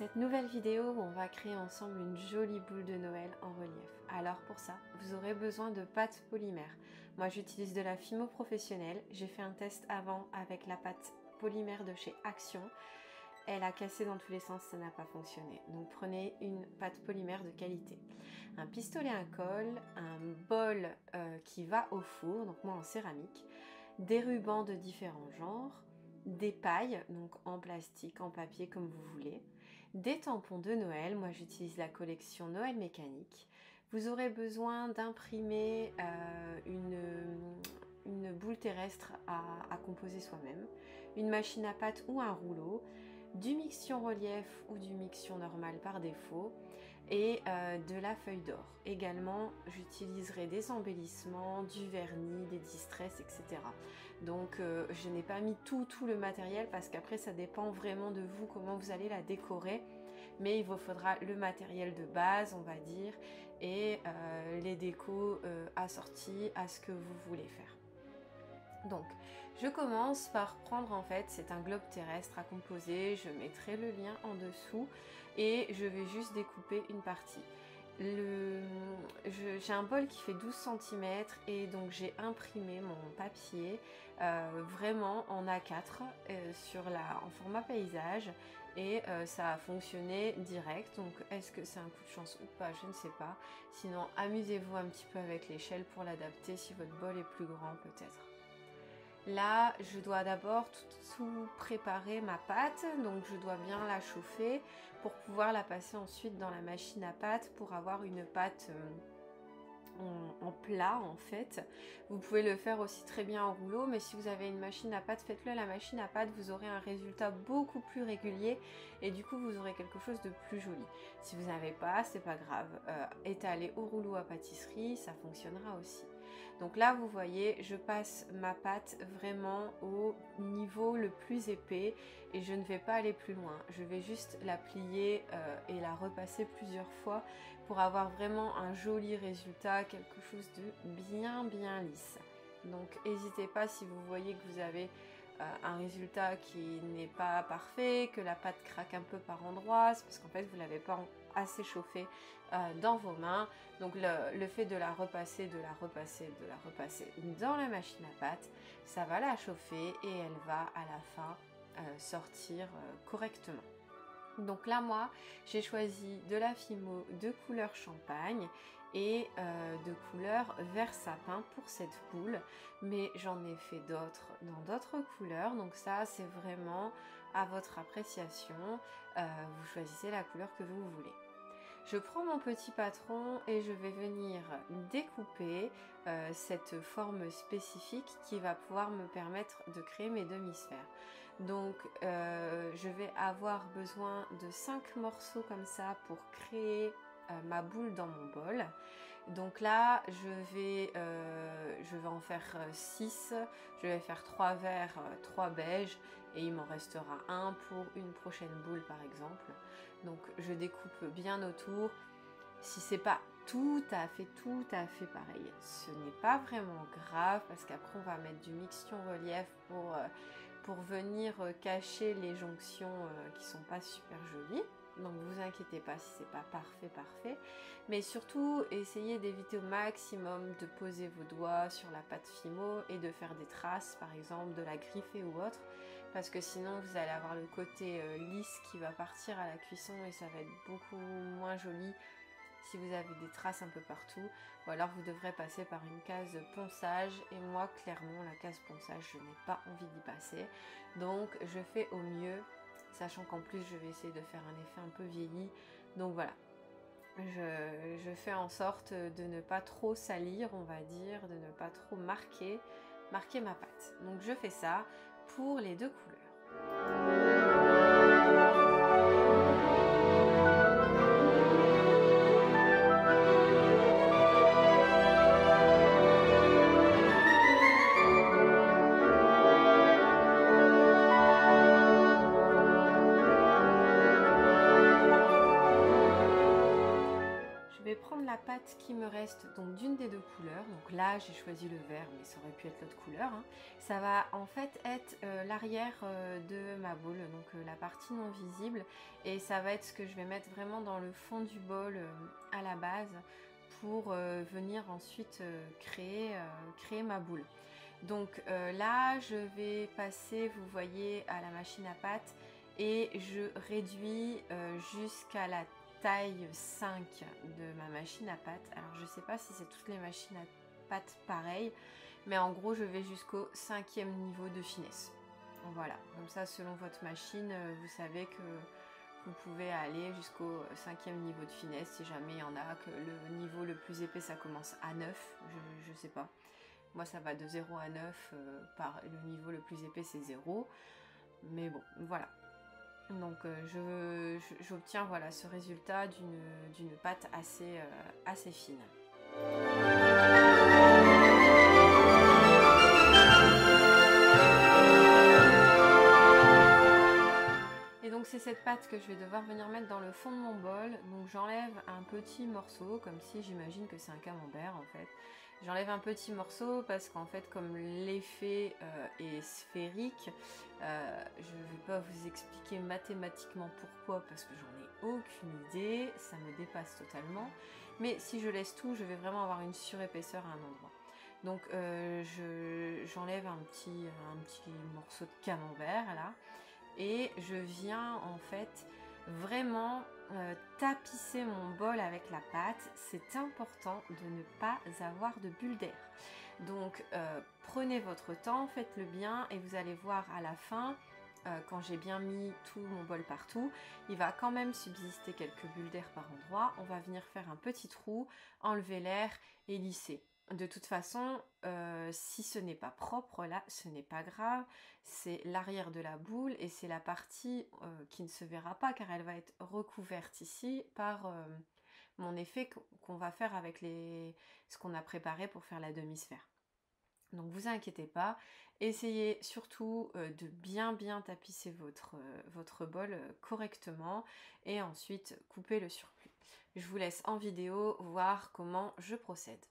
cette nouvelle vidéo où on va créer ensemble une jolie boule de Noël en relief. Alors pour ça, vous aurez besoin de pâte polymère. Moi j'utilise de la Fimo professionnelle. J'ai fait un test avant avec la pâte polymère de chez Action. Elle a cassé dans tous les sens, ça n'a pas fonctionné. Donc prenez une pâte polymère de qualité. Un pistolet à colle, un bol qui va au four, donc moi en céramique, des rubans de différents genres, des pailles, donc en plastique, en papier comme vous voulez, des tampons de Noël, moi j'utilise la collection Noël mécanique. Vous aurez besoin d'imprimer une boule terrestre à composer soi-même, une machine à pâte ou un rouleau, du mixion relief ou du mixion normal par défaut et de la feuille d'or. Également, j'utiliserai des embellissements, du vernis, des distress, etc. Donc, je n'ai pas mis tout le matériel parce qu'après, ça dépend vraiment de vous, comment vous allez la décorer. Mais il vous faudra le matériel de base, on va dire, et les décos assortis à ce que vous voulez faire. Donc, je commence par prendre en fait, c'est un globe terrestre à composer, je mettrai le lien en dessous et je vais juste découper une partie. J'ai un bol qui fait 12 cm et donc j'ai imprimé mon papier vraiment en A4 en format paysage et ça a fonctionné direct. Donc est-ce que c'est un coup de chance ou pas, je ne sais pas. Sinon amusez-vous un petit peu avec l'échelle pour l'adapter si votre bol est plus grand peut-être. Là, je dois d'abord tout préparer ma pâte, donc je dois bien la chauffer pour pouvoir la passer ensuite dans la machine à pâte pour avoir une pâte en plat en fait. Vous pouvez le faire aussi très bien en rouleau, mais si vous avez une machine à pâte, faites-le à la machine à pâte, vous aurez un résultat beaucoup plus régulier et du coup vous aurez quelque chose de plus joli. Si vous n'avez pas, c'est pas grave, étaler au rouleau à pâtisserie, ça fonctionnera aussi. Donc là vous voyez, je passe ma pâte vraiment au niveau le plus épais et je ne vais pas aller plus loin. Je vais juste la plier et la repasser plusieurs fois pour avoir vraiment un joli résultat, quelque chose de bien lisse. Donc n'hésitez pas si vous voyez que vous avez un résultat qui n'est pas parfait, que la pâte craque un peu par endroits, c'est parce qu'en fait vous ne l'avez pas assez chauffée dans vos mains. Donc le fait de la repasser dans la machine à pâte, ça va la chauffer et elle va à la fin sortir correctement. Donc là moi j'ai choisi de la Fimo de couleur champagne et de couleur vert sapin pour cette boule, mais j'en ai fait d'autres dans d'autres couleurs, donc ça c'est vraiment à votre appréciation, vous choisissez la couleur que vous voulez. Je prends mon petit patron et je vais venir découper cette forme spécifique qui va pouvoir me permettre de créer mes demi-sphères. Donc je vais avoir besoin de 5 morceaux comme ça pour créer ma boule dans mon bol. Donc là je vais en faire 6, je vais faire 3 verts, 3 beiges et il m'en restera un pour une prochaine boule par exemple. Donc je découpe bien autour. Si c'est pas tout à fait pareil, ce n'est pas vraiment grave parce qu'après on va mettre du mixion relief pour venir cacher les jonctions qui sont pas super jolies. Donc vous inquiétez pas si c'est pas parfait, mais surtout essayez d'éviter au maximum de poser vos doigts sur la pâte Fimo et de faire des traces par exemple, de la griffer ou autre, parce que sinon vous allez avoir le côté lisse qui va partir à la cuisson et ça va être beaucoup moins joli si vous avez des traces un peu partout, ou alors vous devrez passer par une case ponçage et moi clairement la case ponçage je n'ai pas envie d'y passer, donc je fais au mieux, sachant qu'en plus je vais essayer de faire un effet un peu vieilli, donc voilà. Je fais en sorte de ne pas trop salir, on va dire, de ne pas trop marquer ma pâte. Donc je fais ça pour les deux couleurs. Je vais prendre la pâte qui me reste donc d'une des deux couleurs. Donc là j'ai choisi le vert, mais ça aurait pu être l'autre couleur, hein. Ça va en fait être l'arrière de ma boule, donc la partie non visible, et ça va être ce que je vais mettre vraiment dans le fond du bol à la base pour venir ensuite créer ma boule. Donc là je vais passer, vous voyez, à la machine à pâte et je réduis jusqu'à la taille 5 de ma machine à pâte. Alors je sais pas si c'est toutes les machines à pâte pareil, mais en gros je vais jusqu'au 5e niveau de finesse. Voilà, comme ça selon votre machine, vous savez que vous pouvez aller jusqu'au 5e niveau de finesse si jamais il y en a, que le niveau le plus épais ça commence à 9, je sais pas. Moi ça va de 0 à 9, par le niveau le plus épais c'est 0, mais bon voilà. Donc j'obtiens voilà ce résultat d'une pâte assez fine. Et donc c'est cette pâte que je vais devoir venir mettre dans le fond de mon bol. Donc j'enlève un petit morceau, comme si j'imagine que c'est un camembert en fait. J'enlève un petit morceau parce qu'en fait comme l'effet est sphérique, je ne vais pas vous expliquer mathématiquement pourquoi parce que j'en ai aucune idée, ça me dépasse totalement. Mais si je laisse tout, je vais vraiment avoir une surépaisseur à un endroit. Donc j'enlève un petit morceau de camembert là et je viens en fait vraiment tapisser mon bol avec la pâte. C'est important de ne pas avoir de bulles d'air. Donc prenez votre temps, faites-le bien et vous allez voir à la fin, quand j'ai bien mis tout mon bol partout, il va quand même subsister quelques bulles d'air par endroit. On va venir faire un petit trou, enlever l'air et lisser. De toute façon, si ce n'est pas propre là, ce n'est pas grave, c'est l'arrière de la boule et c'est la partie qui ne se verra pas car elle va être recouverte ici par mon effet qu'on va faire avec ce qu'on a préparé pour faire la demi-sphère. Donc vous inquiétez pas, essayez surtout de bien tapisser votre bol correctement et ensuite couper le surplus. Je vous laisse en vidéo voir comment je procède.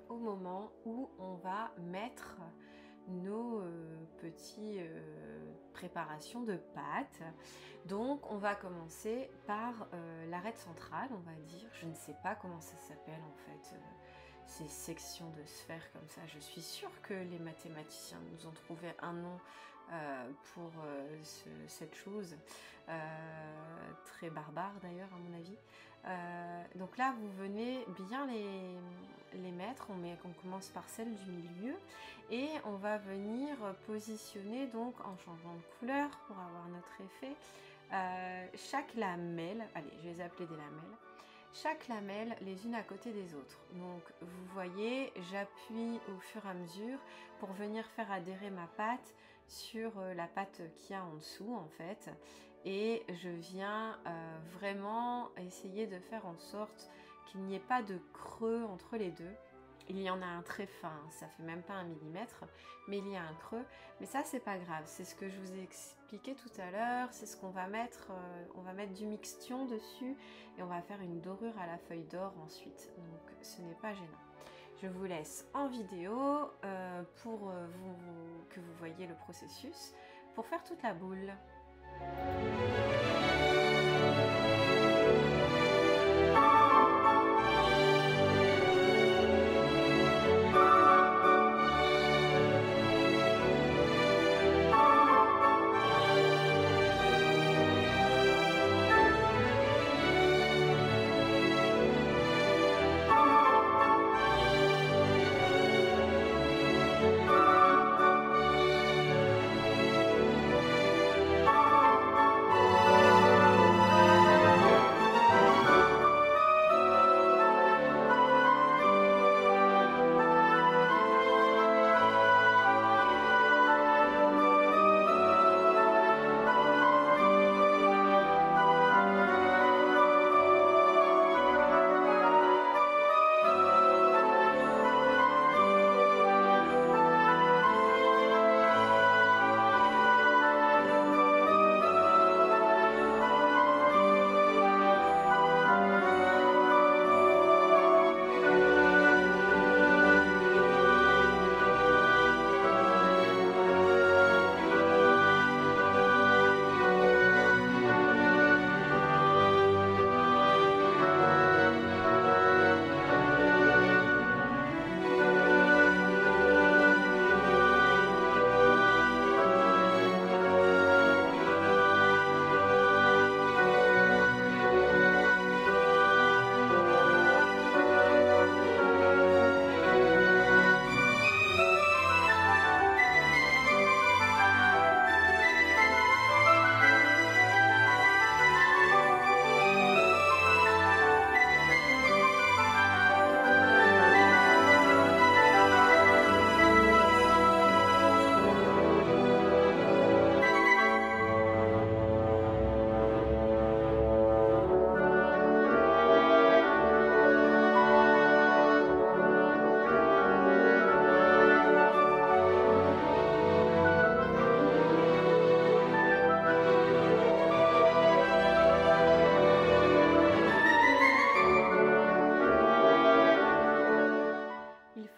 Au moment où on va mettre nos petites préparations de pâtes. Donc on va commencer par l'arête centrale, on va dire. Je ne sais pas comment ça s'appelle en fait, ces sections de sphères comme ça. Je suis sûre que les mathématiciens nous ont trouvé un nom pour cette chose, très barbare d'ailleurs à mon avis. Donc là vous venez bien les mettre, on commence par celle du milieu et on va venir positionner donc en changeant de couleur pour avoir notre effet chaque lamelle, allez je vais les appeler des lamelles, chaque lamelle les unes à côté des autres. Donc vous voyez, j'appuie au fur et à mesure pour venir faire adhérer ma pâte sur la pâte qu'il y a en dessous en fait, et je viens vraiment essayer de faire en sorte qu'il n'y ait pas de creux entre les deux. Il y en a un très fin, ça fait même pas 1 millimètre, mais il y a un creux. Mais ça c'est pas grave, c'est ce que je vous ai expliqué tout à l'heure, c'est ce qu'on va mettre, on va mettre du mixtion dessus et on va faire une dorure à la feuille d'or ensuite, donc ce n'est pas gênant. Je vous laisse en vidéo pour que vous voyez le processus, pour faire toute la boule.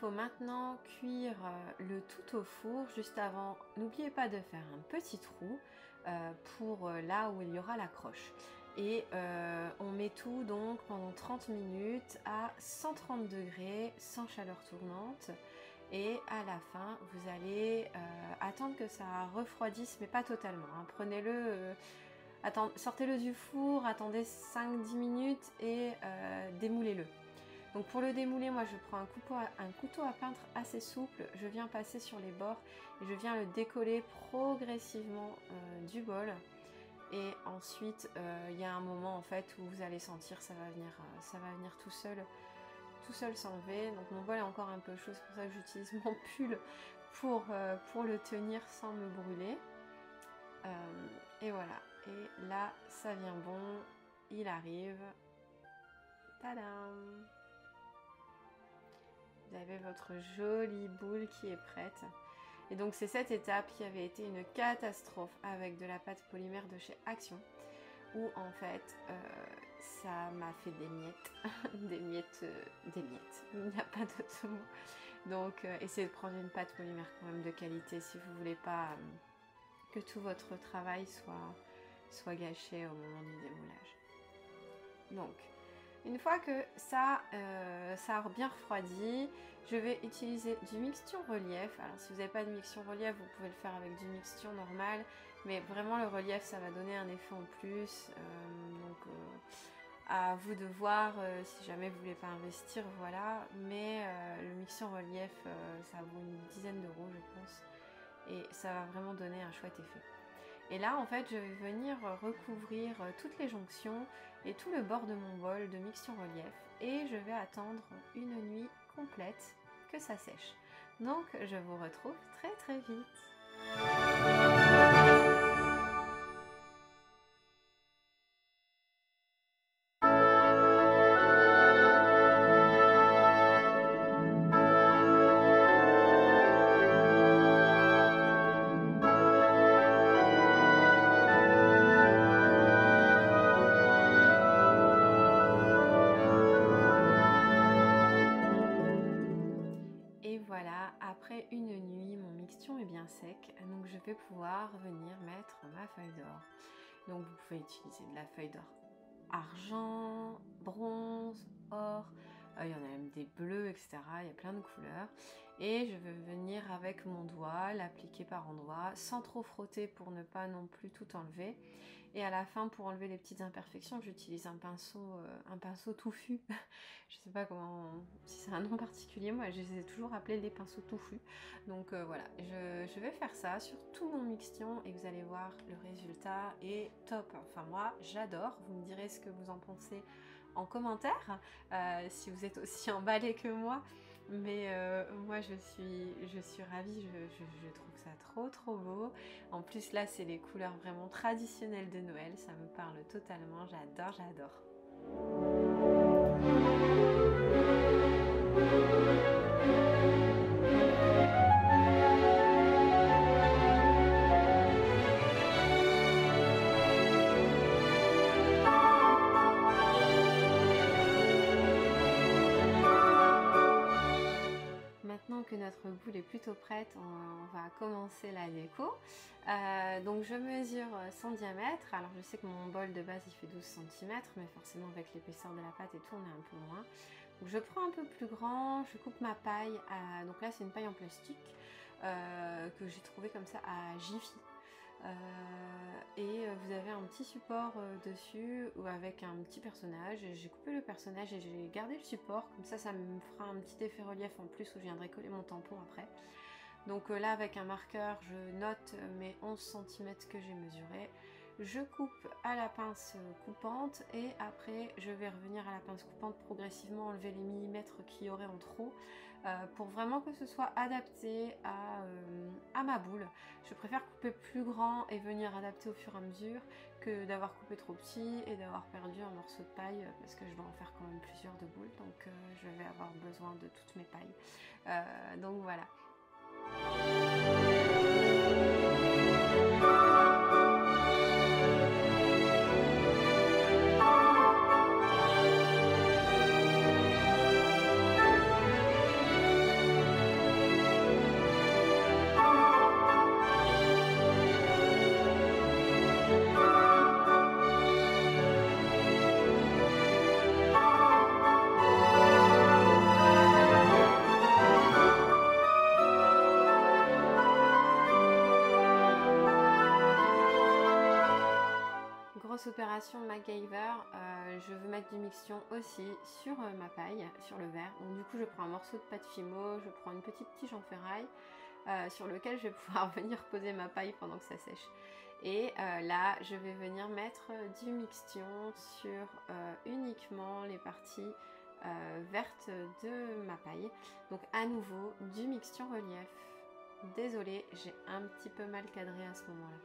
Maintenant cuire le tout au four. Juste avant, n'oubliez pas de faire un petit trou pour là où il y aura la croche. Et on met tout donc pendant 30 minutes à 130 degrés sans chaleur tournante. Et à la fin, vous allez attendre que ça refroidisse, mais pas totalement. Hein. Prenez-le, sortez-le du four, attendez 5-10 minutes et démoulez-le. Donc pour le démouler, moi je prends un couteau à peintre assez souple, je viens passer sur les bords et je viens le décoller progressivement du bol. Et ensuite, il y a un moment en fait où vous allez sentir ça va venir tout seul s'enlever. Donc mon bol est encore un peu chaud, c'est pour ça que j'utilise mon pull pour le tenir sans me brûler. Et voilà, et là ça vient bon, il arrive. Tadam! Vous avez votre jolie boule qui est prête. Et donc c'est cette étape qui avait été une catastrophe avec de la pâte polymère de chez Action, où en fait ça m'a fait des miettes, des miettes, il n'y a pas d'autre mot. Donc essayez de prendre une pâte polymère quand même de qualité si vous ne voulez pas que tout votre travail soit gâché au moment du démoulage. Donc une fois que ça a bien refroidi, je vais utiliser du mixture relief. Alors si vous n'avez pas de mixture relief, vous pouvez le faire avec du mixture normal, mais vraiment le relief ça va donner un effet en plus. Donc à vous de voir si jamais vous ne voulez pas investir, voilà. Mais le mixture relief, ça vaut une dizaine d'euros je pense, et ça va vraiment donner un chouette effet. Et là en fait je vais venir recouvrir toutes les jonctions et tout le bord de mon bol de mixture relief, et je vais attendre une nuit complète que ça sèche. Donc je vous retrouve très très vite. mixtion est bien sec, donc je vais pouvoir venir mettre ma feuille d'or. Donc vous pouvez utiliser de la feuille d'or argent, bronze, or, il y en a même des bleus, etc. Il y a plein de couleurs. Et je vais venir avec mon doigt l'appliquer par endroits, sans trop frotter pour ne pas non plus tout enlever. Et à la fin, pour enlever les petites imperfections, j'utilise un pinceau touffu. Je sais pas comment, si c'est un nom particulier, moi je les ai toujours appelés les pinceaux touffus. Donc voilà, je vais faire ça sur tout mon mixtion et vous allez voir, le résultat est top. Enfin moi j'adore, vous me direz ce que vous en pensez en commentaire, si vous êtes aussi emballé que moi. Mais moi je suis ravie, je trouve ça trop beau. En plus là c'est les couleurs vraiment traditionnelles de Noël, ça me parle totalement, j'adore. Maintenant que notre boule est plutôt prête, on va commencer la déco. Donc je mesure son diamètre. Alors je sais que mon bol de base il fait 12 cm, mais forcément avec l'épaisseur de la pâte et tout on est un peu loin. Donc je prends un peu plus grand, je coupe ma paille. Donc là c'est une paille en plastique que j'ai trouvé comme ça à Jiffy. Et vous avez un petit support dessus ou avec un petit personnage. J'ai coupé le personnage et j'ai gardé le support, comme ça me fera un petit effet relief en plus où je viendrai coller mon tampon après. Donc là avec un marqueur je note mes 11 cm que j'ai mesuré, je coupe à la pince coupante et après je vais revenir à la pince coupante progressivement, enlever les millimètres qu'il y aurait en trop pour vraiment que ce soit adapté à ma boule. Je préfère couper plus grand et venir adapter au fur et à mesure que d'avoir coupé trop petit et d'avoir perdu un morceau de paille parce que je vais en faire quand même plusieurs de boules, donc je vais avoir besoin de toutes mes pailles. Donc voilà. Grosse opération MacGyver, je veux mettre du mixtion aussi sur ma paille, sur le verre. Donc du coup je prends un morceau de pâte Fimo, je prends une petite tige en ferraille sur lequel je vais pouvoir venir poser ma paille pendant que ça sèche. Et là je vais venir mettre du mixtion sur uniquement les parties vertes de ma paille. Donc à nouveau du mixtion relief. Désolée, j'ai un petit peu mal cadré à ce moment-là.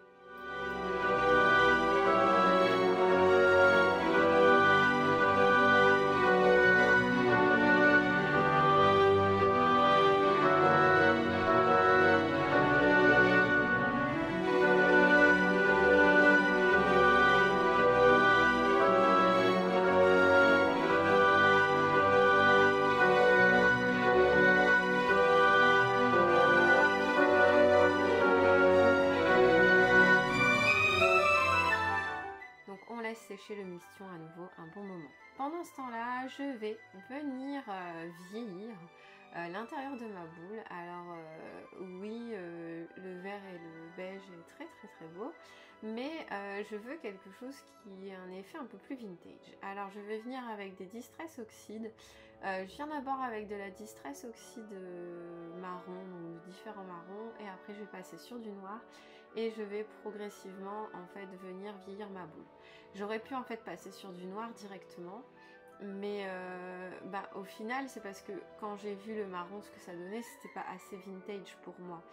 Sécher le mixtion à nouveau un bon moment. Pendant ce temps-là, je vais venir vieillir l'intérieur de ma boule. Alors oui, le vert et le beige est très beau, mais je veux quelque chose qui ait un effet un peu plus vintage. Alors je vais venir avec des Distress Oxide. Je viens d'abord avec de la Distress Oxide marron, donc différents marrons, et après je vais passer sur du noir et je vais progressivement en fait venir vieillir ma boule. J'aurais pu en fait passer sur du noir directement, mais au final c'est parce que quand j'ai vu le marron ce que ça donnait, c'était pas assez vintage pour moi.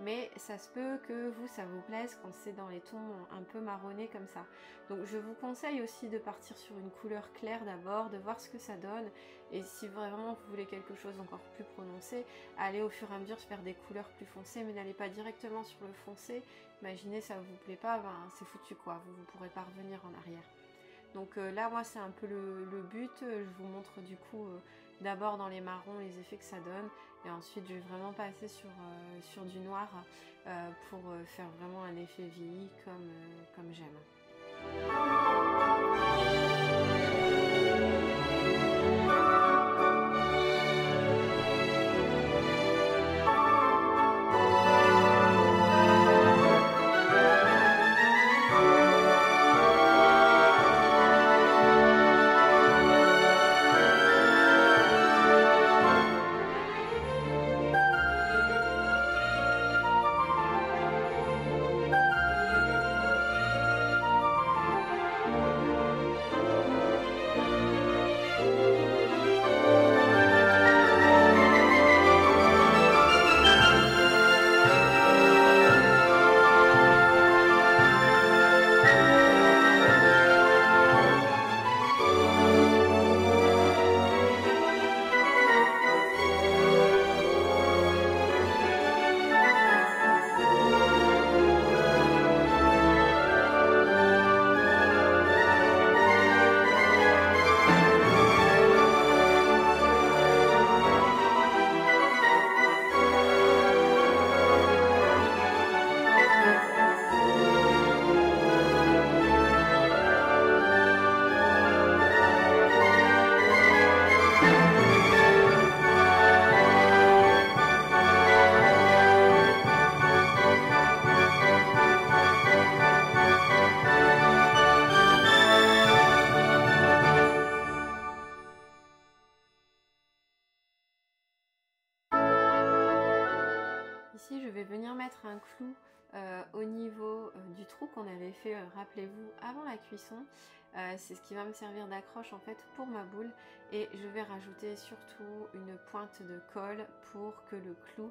Mais ça se peut que vous ça vous plaise quand c'est dans les tons un peu marronnés comme ça. Donc je vous conseille aussi de partir sur une couleur claire d'abord, de voir ce que ça donne, et si vraiment vous voulez quelque chose encore plus prononcé, allez au fur et à mesure faire des couleurs plus foncées, mais n'allez pas directement sur le foncé. Imaginez ça vous plaît pas, c'est foutu quoi, vous pourrez pas revenir en arrière. Donc là moi c'est un peu le but, je vous montre du coup d'abord dans les marrons les effets que ça donne, et ensuite je vais vraiment passer sur du noir pour faire vraiment un effet vieilli comme j'aime. Ici, je vais venir mettre un clou au niveau du trou qu'on avait fait, rappelez-vous, avant la cuisson. C'est ce qui va me servir d'accroche en fait pour ma boule, et je vais rajouter surtout une pointe de colle pour que le clou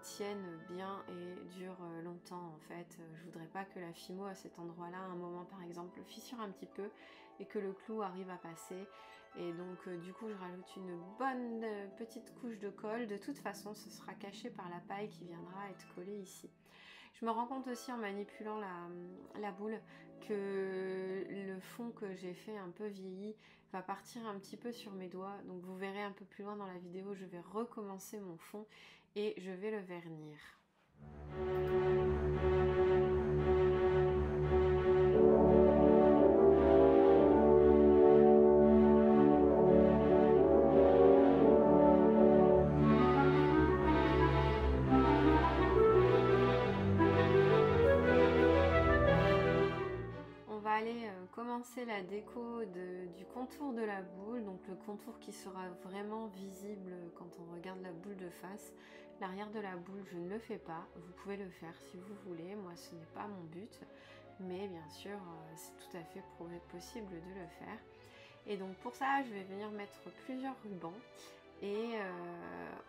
tienne bien et dure longtemps en fait. Je voudrais pas que la Fimo à cet endroit là à un moment par exemple fissure un petit peu et que le clou arrive à passer, et donc du coup je rajoute une bonne petite couche de colle. De toute façon ce sera caché par la paille qui viendra être collée ici. Je me rends compte aussi en manipulant la boule que le fond que j'ai fait un peu vieilli va partir un petit peu sur mes doigts, donc vous verrez un peu plus loin dans la vidéo, je vais recommencer mon fond et je vais le vernir. Commencer la déco du contour de la boule, donc le contour qui sera vraiment visible quand on regarde la boule de face. L'arrière de la boule, je ne le fais pas, vous pouvez le faire si vous voulez, moi ce n'est pas mon but, mais bien sûr c'est tout à fait possible de le faire. Et donc pour ça, je vais venir mettre plusieurs rubans et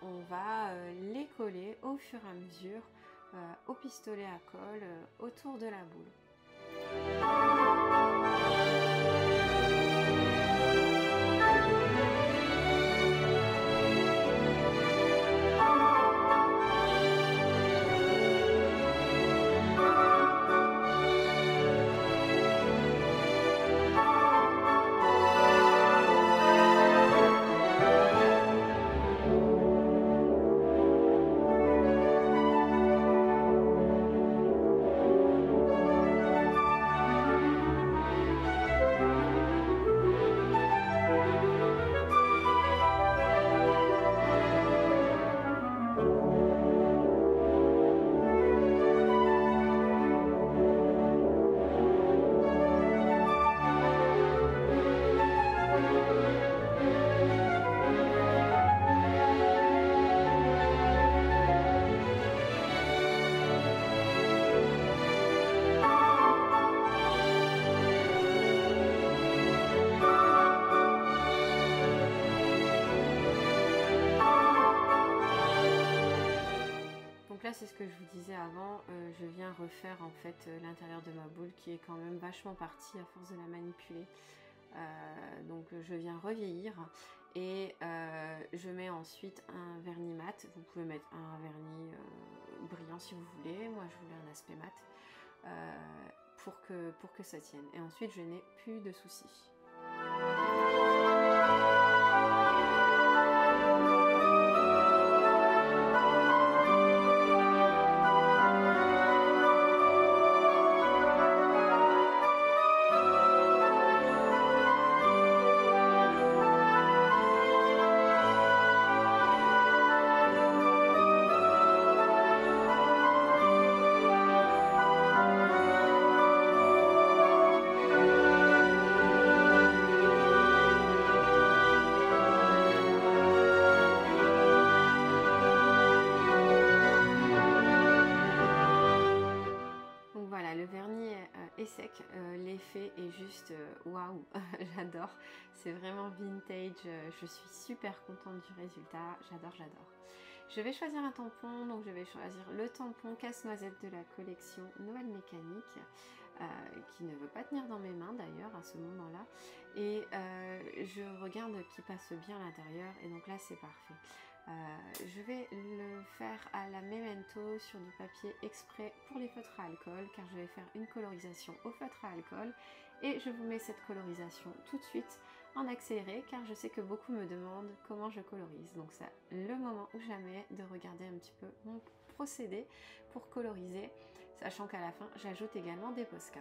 on va les coller au fur et à mesure au pistolet à colle autour de la boule. C'est ce que je vous disais avant, je viens refaire en fait l'intérieur de ma boule qui est quand même vachement partie à force de la manipuler. Donc je viens revieillir et je mets ensuite un vernis mat. Vous pouvez mettre un vernis brillant si vous voulez, moi je voulais un aspect mat pour que ça tienne. Et ensuite je n'ai plus de soucis. et sec. L'effet est juste waouh, j'adore. C'est vraiment vintage, je suis super contente du résultat, j'adore. Je vais choisir un tampon, donc je vais choisir le tampon casse-noisette de la collection Noël Mécanique, qui ne veut pas tenir dans mes mains d'ailleurs à ce moment-là. Et je regarde qu'il passe bien à l'intérieur, et donc là c'est parfait. Je vais le faire à la Memento sur du papier exprès pour les feutres à alcool, car je vais faire une colorisation au feutre à alcool, et je vous mets cette colorisation tout de suite en accéléré, car je sais que beaucoup me demandent comment je colorise. Donc c'est le moment ou jamais de regarder un petit peu mon procédé pour coloriser, sachant qu'à la fin j'ajoute également des Posca.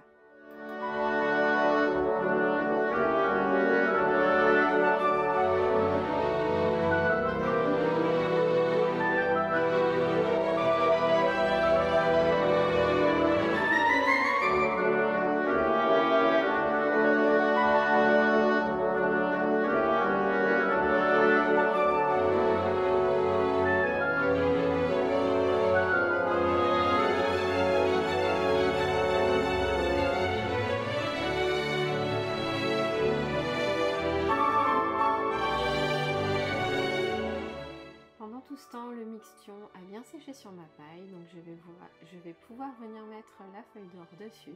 Tout ce temps, le mixtion a bien séché sur ma paille, donc je vais pouvoir venir mettre la feuille d'or dessus.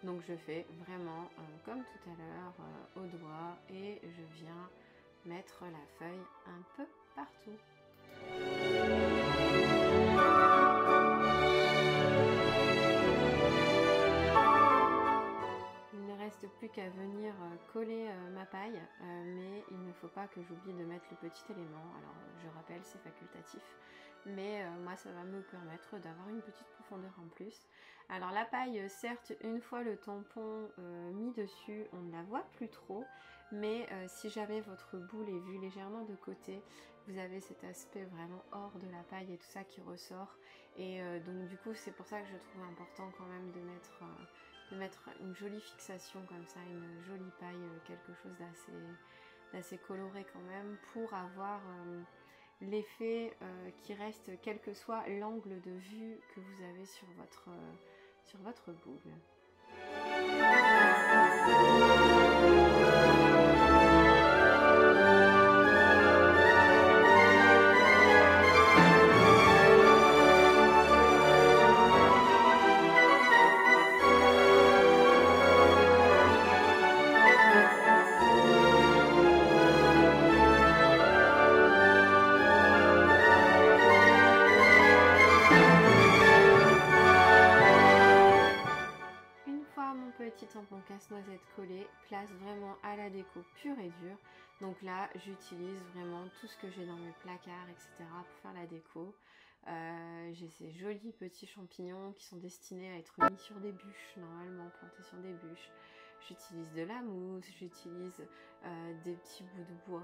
Donc je fais vraiment comme tout à l'heure au doigt, et je viens mettre la feuille un peu partout. Il ne reste plus qu'à venir coller ma paille, mais il ne faut pas que j'oublie de mettre le petit élément. Alors je rappelle, c'est facultatif, mais moi ça va me permettre d'avoir une petite profondeur en plus. Alors la paille, certes, une fois le tampon mis dessus, on ne la voit plus trop, mais si jamais votre boule est vue légèrement de côté, vous avez cet aspect vraiment hors de la paille et tout ça qui ressort, et donc du coup c'est pour ça que je trouve important quand même de mettre une jolie fixation comme ça, une jolie paille, quelque chose d'assez coloré quand même, pour avoir l'effet qui reste quel que soit l'angle de vue que vous avez sur votre boule. Petit tampon casse-noisette collé, place vraiment à la déco pure et dure. Donc là j'utilise vraiment tout ce que j'ai dans mes placards, etc. pour faire la déco. J'ai ces jolis petits champignons qui sont destinés à être mis sur des bûches, normalement plantés sur des bûches. J'utilise de la mousse, j'utilise des petits bouts de bois,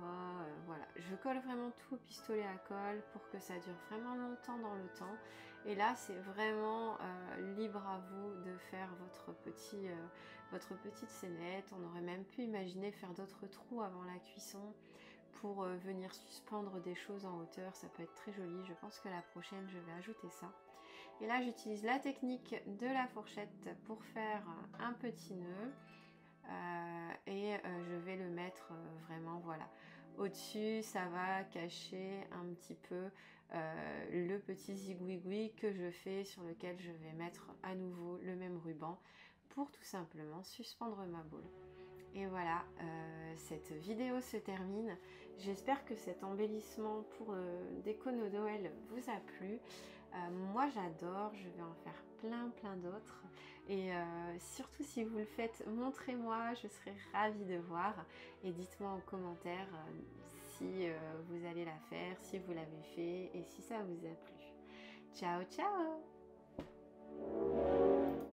voilà. Je colle vraiment tout au pistolet à colle pour que ça dure vraiment longtemps dans le temps. Et là c'est vraiment libre à vous de faire votre petite scénette. On aurait même pu imaginer faire d'autres trous avant la cuisson pour venir suspendre des choses en hauteur, ça peut être très joli. Je pense que la prochaine je vais ajouter ça. Et là j'utilise la technique de la fourchette pour faire un petit nœud, et je vais le mettre vraiment, voilà, au-dessus. Ça va cacher un petit peu le petit zigouigoui que je fais, sur lequel je vais mettre à nouveau le même ruban pour tout simplement suspendre ma boule. Et voilà, cette vidéo se termine. J'espère que cet embellissement pour déco de Noël vous a plu. Moi j'adore, je vais en faire plein d'autres. Et surtout si vous le faites, montrez-moi, je serai ravie de voir. Et dites-moi en commentaire si vous allez la faire, si vous l'avez fait et si ça vous a plu. Ciao ciao!